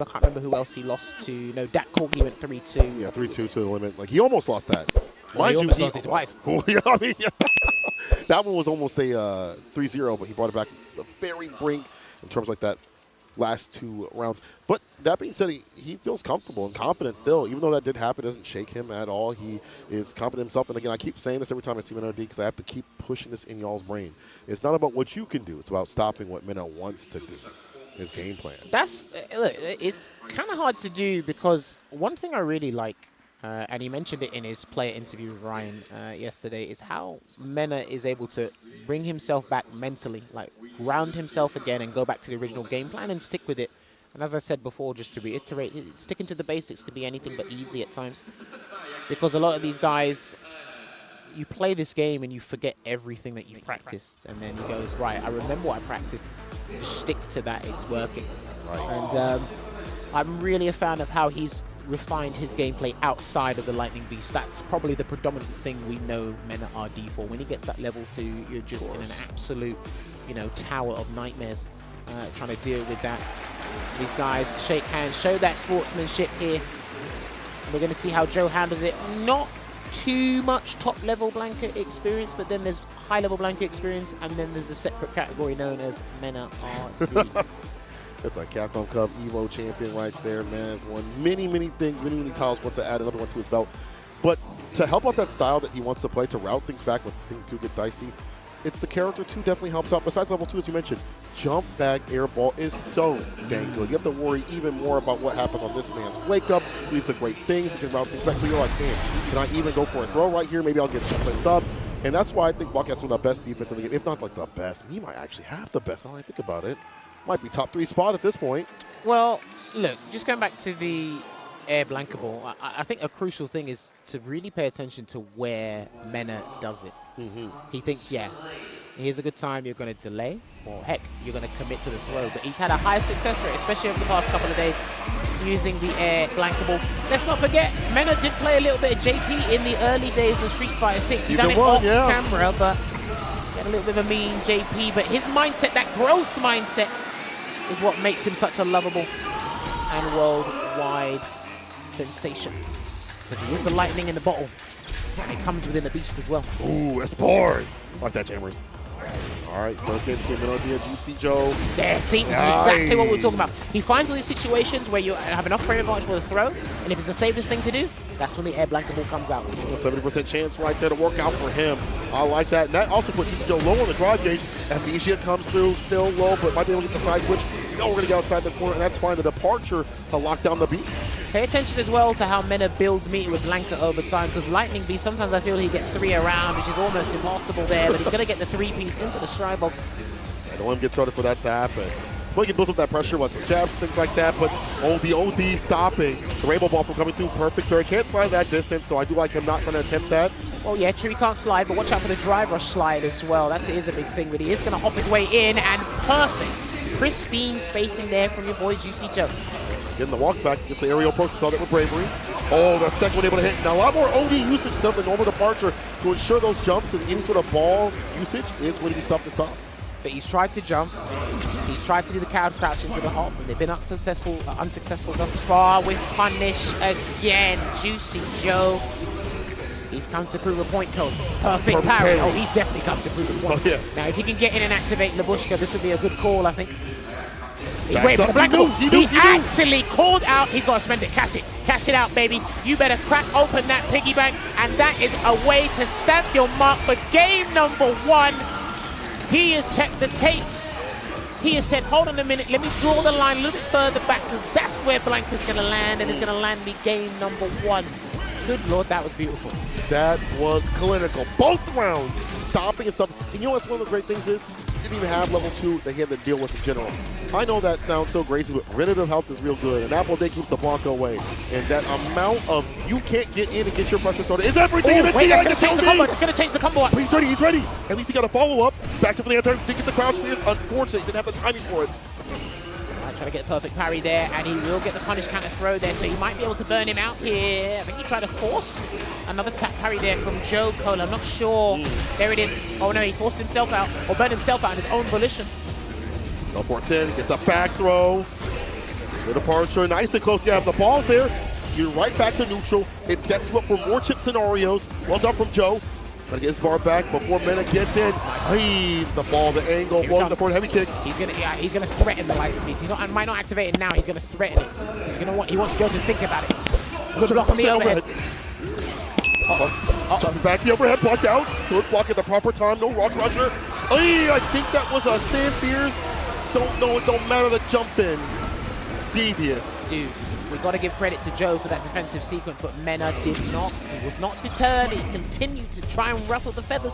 I can't remember who else he lost to. No, Dak Corky went 3-2. Yeah, 3-2 to the limit. Like, he almost lost that. Well, he almost lost it twice. Yeah, I mean, that one was almost a 3-0, but he brought it back to the very brink in terms of like that last 2 rounds. But that being said, he feels comfortable and confident still. Even though that did happen, it doesn't shake him at all. He is confident in himself. And again, I keep saying this every time I see MENARD because I have to keep pushing this in y'all's brain. It's not about what you can do. It's about stopping what MENARD wants to do. His game plan. Look, it's kind of hard to do because one thing I really like, and he mentioned it in his player interview with Ryan yesterday, is how MENARD is able to bring himself back mentally, like ground himself again and go back to the original game plan and stick with it. And as I said before, just to reiterate, sticking to the basics can be anything but easy at times. Because a lot of these guys, you play this game and you forget everything that you've practiced, and then he goes, right, I remember what I practiced, stick to that, it's working. Right. And I'm really a fan of how he's refined his gameplay outside of the Lightning Beast. That's probably the predominant thing we know MENARD for. When he gets that level 2, you're just in an absolute, tower of nightmares trying to deal with that. These guys shake hands, show that sportsmanship here. And we're going to see how Joe handles it. Not too much top-level BLANKA experience, but then there's high-level BLANKA experience, and then there's a separate category known as MENARD. It's a Capcom Cup Evo champion right there, man. Has won many, many things, many, many titles. Wants to add another one to his belt. But to help out that style that he wants to play, to route things back when things do get dicey, it's the character too definitely helps out. Besides level 2, as you mentioned, jump back air ball is so dang good. You have to worry even more about what happens on this man's wake up. These are great things. He can route things back. So you're like, man, can I even go for a throw right here? Maybe I'll get flipped up. And that's why I think Buck has some of the best defense in the game. If not like the best, he might actually have the best. Now I think about it. Might be top 3 spot at this point. Well, look, just going back to the air BLANKA ball, I think a crucial thing is to really pay attention to where MENARD does it. He thinks, yeah, here's a good time, you're going to delay, or heck, you're going to commit to the throw. But he's had a high success rate, especially over the past couple of days, using the air BLANKA ball. Let's not forget, MENARD did play a little bit of JP in the early days of Street Fighter 6. He's done it off camera, but had a little bit of a mean JP. But his mindset, that growth mindset, is what makes him such a lovable and worldwide sensation. Because he is the lightning in the bottle. And it comes within the beast as well. Ooh, Espores. Like that, Jammers. All right, first game between MENARD and JUICYJEO. There, see, this is exactly what we're talking about. He finds all these situations where you have enough frame advantage for the throw, and if it's the safest thing to do, that's when the air BLANKA ball comes out. 70% chance right there to work out for him. I like that. And that also puts JUICYJEO low on the drive gauge. Amnesia comes through, still low, but might be able to get the side switch. No, we're going to get outside the corner, and that's fine. The departure to lock down the beast. Pay attention as well to how MENARD builds meter with BLANKA over time, because Lightning Beast, sometimes I feel he gets 3 around, which is almost impossible there, but he's going to get the 3-piece into the stride ball. I don't want him to get started for that to happen. Well, he builds up that pressure with jabs, things like that, but the OD stopping the rainbow ball from coming through perfect. He can't slide that distance, so I do like him not trying to attempt that. Well, yeah, true, he can't slide, but watch out for the drive rush slide as well. That is a big thing, but he is going to hop his way in, and perfect, pristine spacing there from your boy JUICYJEO. Getting the walk back against the aerial approach. We saw that with Bravery. Oh, the second one able to hit. Now, a lot more OD usage stuff than normal departure to ensure those jumps and any sort of ball usage is going to be stuff to stop. But he's tried to jump. He's tried to do the cow crouch into the hop, and they've been unsuccessful thus far with punish again. JUICYJEO. He's come to prove a point code. Perfect parry. Oh, he's definitely come to prove a point. Oh, yeah. Now, if he can get in and activate Labushka, this would be a good call, I think. He's waiting for the BLANKA ball. He actually called out. He's got to spend it. Cash it. Cash it out, baby. You better crack open that piggy bank. And that is a way to stamp your mark for game number 1. He has checked the tapes. He has said, hold on a minute. Let me draw the line a little bit further back, because that's where BLANKA's going to land, and it's going to land me game number 1. Good Lord, that was beautiful. That was clinical. Both rounds. Stopping and stuff. And you know what's one of the great things is? Didn't even have level 2 that he had to deal with in general. I know that sounds so crazy, but regenerative health is real good, and Apple Day keeps the BLANKA away. And that amount of you can't get in and get your pressure started is everything. Oh, wait, that's going to change the combo. It's going to change the combo. He's ready. He's ready. At least he got a follow-up. Back to the anti. Didn't get the crouch spears. Unfortunately, he didn't have the timing for it. Trying to get the perfect parry there, and he will get the punish counter throw there, so he might be able to burn him out here. I think he tried to force another tap parry there from Joe Cole. I'm not sure. There it is. Oh no, he forced himself out, or burned himself out on his own volition. Teleports in, gets a back throw. The departure, nice and close. You have the balls there. You're right back to neutral. It sets you up for more chip scenarios. Well done from Joe. Trying to get his bar back before Mena gets in. Hey, the ball, the angle, blowing the forward heavy kick. He's gonna threaten the lightning beast. Might not activate it now. He's gonna threaten it. He wants Joe to think about it. Good block on the overhead. Jumping back, the overhead blocked out. Stood block at the proper time. No rock rusher. Hey, I think that was a Stan Fierce. Don't know. It don't matter. The jump in. Devious. Dude, we've got to give credit to Joe for that defensive sequence, but Mena did not. He was not deterred. He continued to try and ruffle the feathers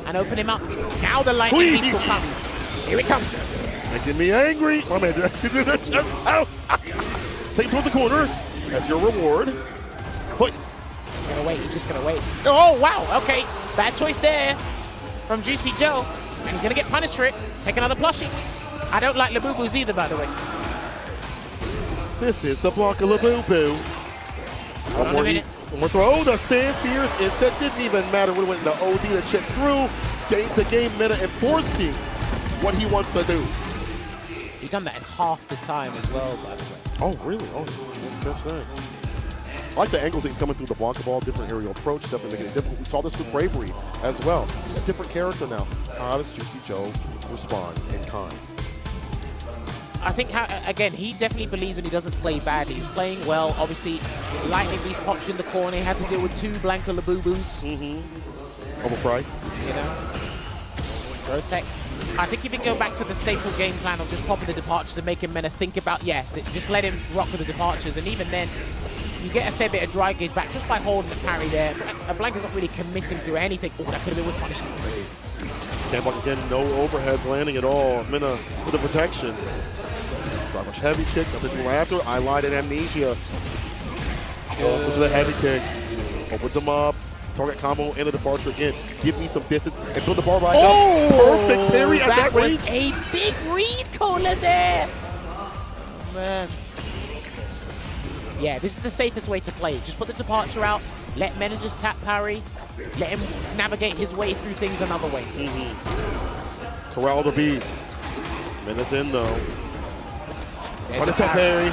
and open him up. Now the lightning beast will come. Here it comes. Making me angry. My man actually did a chest out. Take him to the corner. That's your reward. But he's gonna wait. He's just gonna wait. Oh wow. Okay, bad choice there from Juicy Joe, and he's gonna get punished for it. Take another plushie. I don't like Labubu's either, by the way. This is the Blanka Labubu. One more throw. The Stan Fierce. Instead, didn't even matter when it went into OD. The chip through. Game to game, Mena enforcing what he wants to do. He's done that in half the time as well, by the way. Oh, really? Oh, that's insane. I like the angles that he's coming through the Blanka ball, different aerial approach, definitely making it difficult. We saw this with Bravery as well. A different character now. How does Juicy Joe respond in kind? I think, again, he definitely believes when he doesn't play badly. He's playing well. Obviously, Lightning Beast pops in the corner. He had to deal with 2 Blanka Labubus. Overpriced. You know? Rotec. I think if you go back to the staple game plan of just popping the departures and making Mena think about, just let him rock with the departures. And even then, you get a fair bit of dry gauge back just by holding the parry there. Blanka's not really committing to anything. Oh, that could have been with punishment. Can't block again, no overheads landing at all. Mena with the protection. Drive heavy kick, nothing right after. I lied at Amnesia. Goes with a heavy kick. Opens him up. Target combo and the departure again. Give me some distance and build the bar back up. Perfect parry at that range. That was a big read caller there. Man. Yeah, this is the safest way to play. Just put the departure out. Let Mena just tap parry. Let him navigate his way through things another way. Corral the beast. Mena's in though. There's the parry.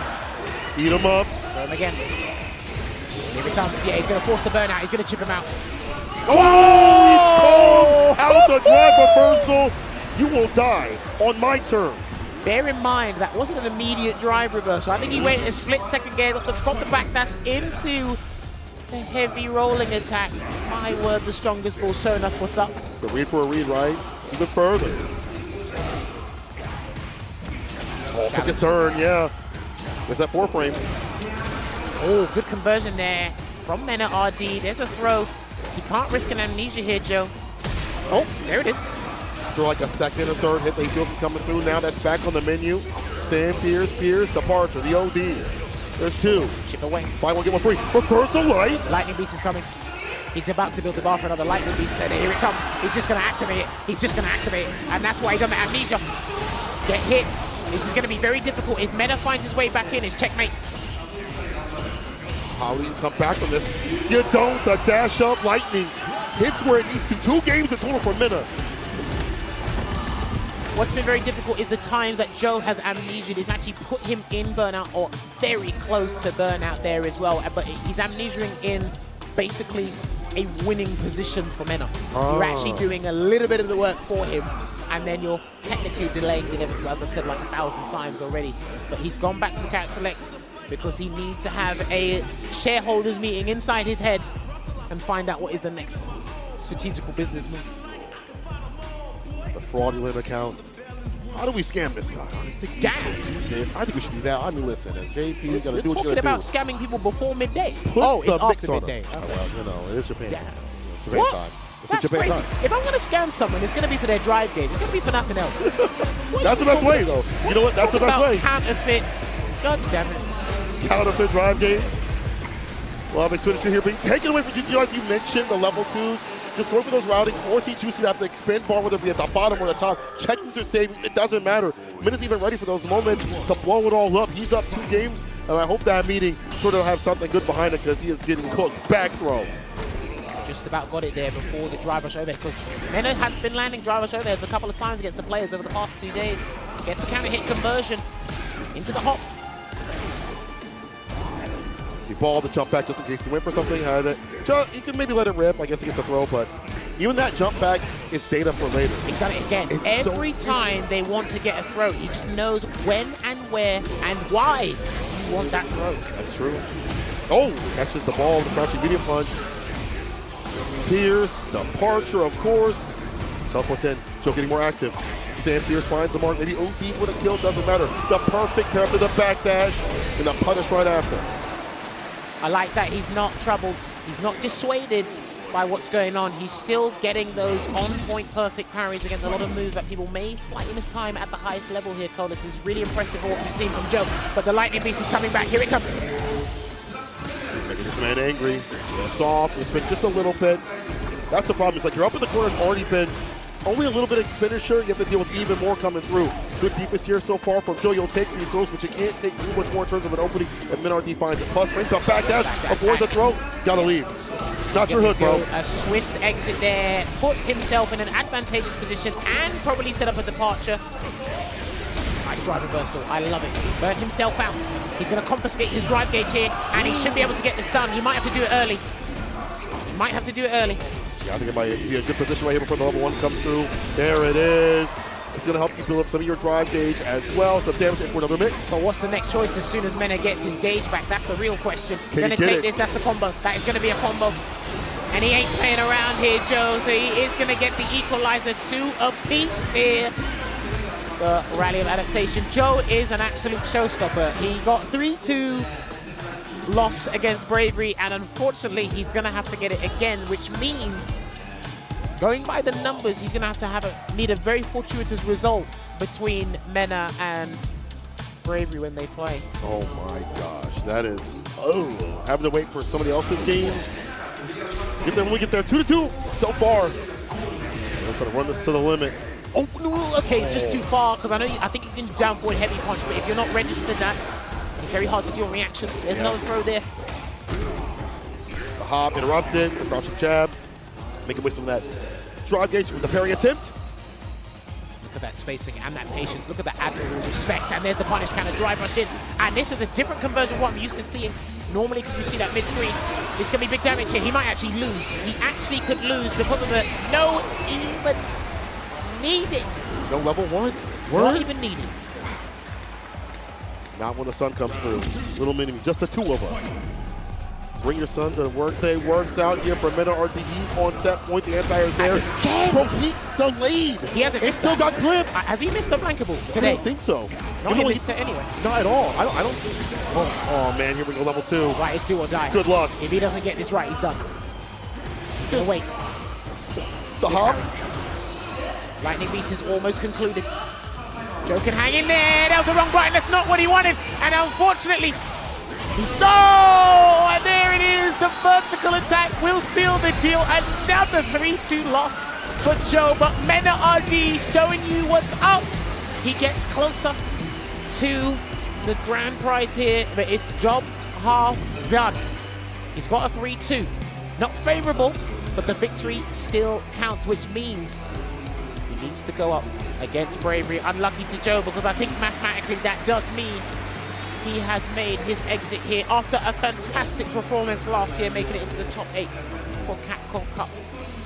Eat him up. Throw him again. Here he comes. Yeah, he's going to force the burnout. He's going to chip him out. Oh! Out the drive reversal. You will die on my terms. Bear in mind, that wasn't an immediate drive reversal. I think he went a split-second gear, got the backdash into the heavy rolling attack. My word, the strongest ball showing us what's up. The read for a read, right? Even further. Oh, took his turn, yeah. There's that 4-frame. Oh, good conversion there from Mena RD. There's a throw. He can't risk an amnesia here, Joe. Oh, there it is. For like a second or third hit that he feels is coming through. Now that's back on the menu. Stan Fierce, departure, the OD. There's 2. Chip away. Buy one, get one free. Reversal light. Lightning Beast is coming. He's about to build the bar for another Lightning Beast. And here it comes. He's just going to activate it. He's just going to activate it. And that's why he's on the amnesia. Get hit. This is going to be very difficult. If Mena finds his way back in, it's checkmate. How do you come back from this? You don't. The dash up lightning hits where it needs to. 2 games in total for Mena. What's been very difficult is the times that Joe has amnesia. He's actually put him in burnout or very close to burnout there as well. But he's amnesiaing in basically a winning position for Mena. You're actually doing a little bit of the work for him, and then you're technically delaying the inevitable, as I've said like 1,000 times already. But he's gone back to the character select because he needs to have a shareholders meeting inside his head and find out what is the next strategical business move. The fraudulent account. How do we scam this guy? I think we should do this. I think we should do that. I mean, listen, as JP, you gotta do what you gotta do. Talking about scamming people before midday. Put it's after midday. Oh, well, you know, it's Japan. Damn. Japan What? time. It's That's Japan crazy. time. If I'm gonna scam someone, it's gonna be for their drive game. It's gonna be for nothing else. That's the best way, though. You know what? That's the best way. Counterfeit. God damn it. Counterfeit drive game. Well, expenditure here being taken away from JUICYJEO, as you mentioned, the level 2s. Just going for those routings, forcing Juicy to have to expend bar, whether it be at the bottom or the top. Checkings or savings, it doesn't matter. Mena's even ready for those moments to blow it all up. He's up 2 games, and I hope that meeting sort of have something good behind it, because he is getting cooked. Back throw. Just about got it there before the drive rush overhead, because Mena has been landing drive rush overheads a couple of times against the players over the past 2 days. Gets a counter hit conversion into the hop. The ball, the jump back, just in case he went for something. Had it. You can maybe let it rip, I guess, to get the throw, but even that jump back is data for later. He's done it again. Every time they want to get a throw, he just knows when and where and why you want that throw. That's true. Oh, catches the ball, the crouching medium punch. Pierce, departure, of course. Teleports in. Joe getting more active. Stan Pierce finds the mark. Maybe OD would have killed, doesn't matter. The perfect pair to the backdash and the punish right after. I like that he's not troubled. He's not dissuaded by what's going on. He's still getting those on-point perfect parries against a lot of moves that people may slightly miss time at the highest level here, Cole. This is really impressive what we've seen from Joe. But the Lightning Beast is coming back. Here it comes. Making this man angry. Left off. It's been just a little bit. That's the problem. It's like you're up in the corner. It's already been only a little bit of expenditure. You have to deal with even more coming through. Good defense here so far from Joe. You'll take these throws, but you can't take too much more in terms of an opening. And MENARD finds it. Plus, brings up back dash. Avoids the throw. Gotta leave. Not your hood, bro. A swift exit there. Put himself in an advantageous position and probably set up a departure. Nice drive reversal. I love it. Burnt himself out. He's going to confiscate his drive gauge here, and he should be able to get the stun. He might have to do it early. He might have to do it early. Yeah, I think it might be a good position right here before the level 1 comes through. There it is. It's going to help you build up some of your drive gauge as well. So damage for another mix. But what's the next choice as soon as MENARD gets his gauge back? That's the real question. Can Gonna take this, that's a combo. That is gonna be a combo. And he ain't playing around here, Joe, so he is gonna get the equalizer 2 apiece here. The Rally of Adaptation. Joe is an absolute showstopper. He got 3-2 loss against Bravery, and unfortunately he's gonna have to get it again, which means going by the numbers, he's going to have need a very fortuitous result between MENA and Bravery when they play. Oh my gosh, that is, having to wait for somebody else's game. Get there when we get there, 2-2 so far. Let's try to run this to the limit. Oh, no, okay, it's just too far, because I think you can down forward heavy punch, but if you're not registered that, it's very hard to do a reaction. There's another throw there. The hop interrupted, the crouching jab. Making away some of that drive gauge with the parry attempt. Look at that spacing and that patience. Look at the admirable respect. And there's the punish kind of drive rush in. And this is a different conversion of what I'm used to seeing. Normally, because you see that mid-screen, this can be big damage here. He might actually lose. He actually could lose because of the no even needed. No level 1? Not even needed. Not when the sun comes through. Little mini, just the 2 of us. Bring your son to work day. Works out here for MENARD. He's on set point. The anti is there. Again. Bro, he delayed. He hasn't missed still that. got clipped. Has he missed the BLANKA ball today? I don't think so. Not in this set anyway. Not at all. I don't think. Oh, man, here we go, level 2. Right, it's do or die. Good luck. If he doesn't get this right, he's done. He's gonna wait. The hop. Lightning Beast is almost concluded. Joe can hang in there. That was the wrong button. That's not what he wanted. And unfortunately, he's and there it is. The vertical attack will seal the deal. Another 3-2 loss for Joe. But MENARD showing you what's up. He gets closer to the grand prize here, but it's job half done. He's got a 3-2. Not favorable, but the victory still counts, which means he needs to go up against Bravery. Unlucky to Joe, because I think mathematically that does mean he has made his exit here after a fantastic performance last year, making it into the top 8 for CAPCOM Cup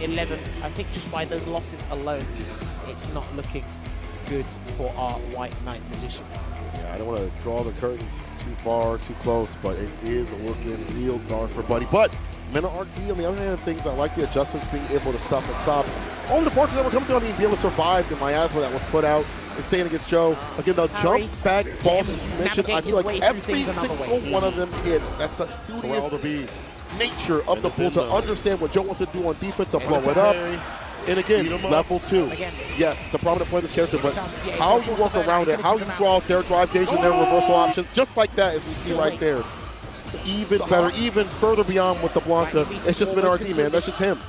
11. I think just by those losses alone, it's not looking good for our White Knight position. Yeah, I don't want to draw the curtains too far, too close, but it is looking real dark for Buddy. But MENARD, on the other hand, things I like the adjustments, being able to stuff and stop. All the departures that were coming through, I mean, be able to survive the miasma that was put out and staying against Joe. Again, the jump back balls, as you mentioned, I feel like every single one of them hit. That's the studious nature of the pool to understand what Joe wants to do on defense and blow it up. And again, level 2. Yes, it's a prominent point of this character, but how you work around it, how you draw their drive gauge and their reversal options, just like that, as we see right there. Even better, even further beyond with the BLANKA. It's just MENARD, man. That's just him.